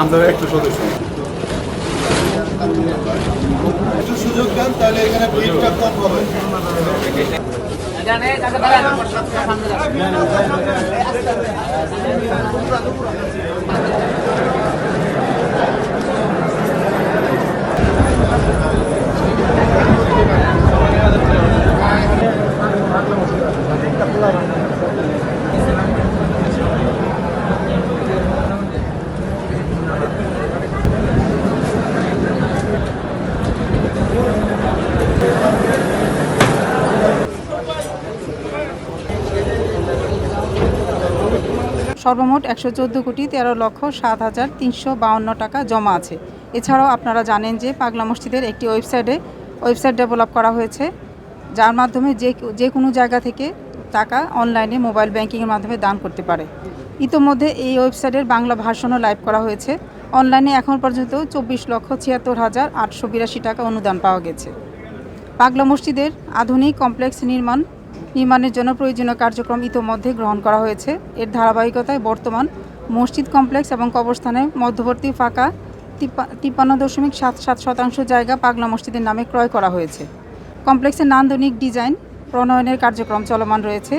আমরা একটু সদস্য একটু সুযোগ দেন, তাহলে এখানে ভিড়টা কম হবে। সর্বমোট ১১৪,১৩,৭,৩৫২ টাকা জমা আছে। এছাড়াও আপনারা জানেন যে পাগলা মসজিদের একটি ওয়েবসাইট ডেভেলপ করা হয়েছে, যার মাধ্যমে যে কোনো জায়গা থেকে টাকা অনলাইনে মোবাইল ব্যাংকিংয়ের মাধ্যমে দান করতে পারে। ইতোমধ্যে এই ওয়েবসাইটের বাংলা ভার্সনও লাইভ করা হয়েছে। অনলাইনে এখন পর্যন্ত ২৪,৭৬,৮৮২ টাকা অনুদান পাওয়া গেছে। পাগলা মসজিদের আধুনিক কমপ্লেক্স নির্মাণের জন্য প্রয়োজনীয় কার্যক্রম ইতোমধ্যে গ্রহণ করা হয়েছে। এর ধারাবাহিকতায় বর্তমান মসজিদ কমপ্লেক্স এবং কবরস্থানের মধ্যবর্তী ফাঁকা ৫৩.৭৭% জায়গা পাগলা মসজিদের নামে ক্রয় করা হয়েছে। কমপ্লেক্সের নান্দনিক ডিজাইন প্রণয়নের কার্যক্রম চলমান রয়েছে।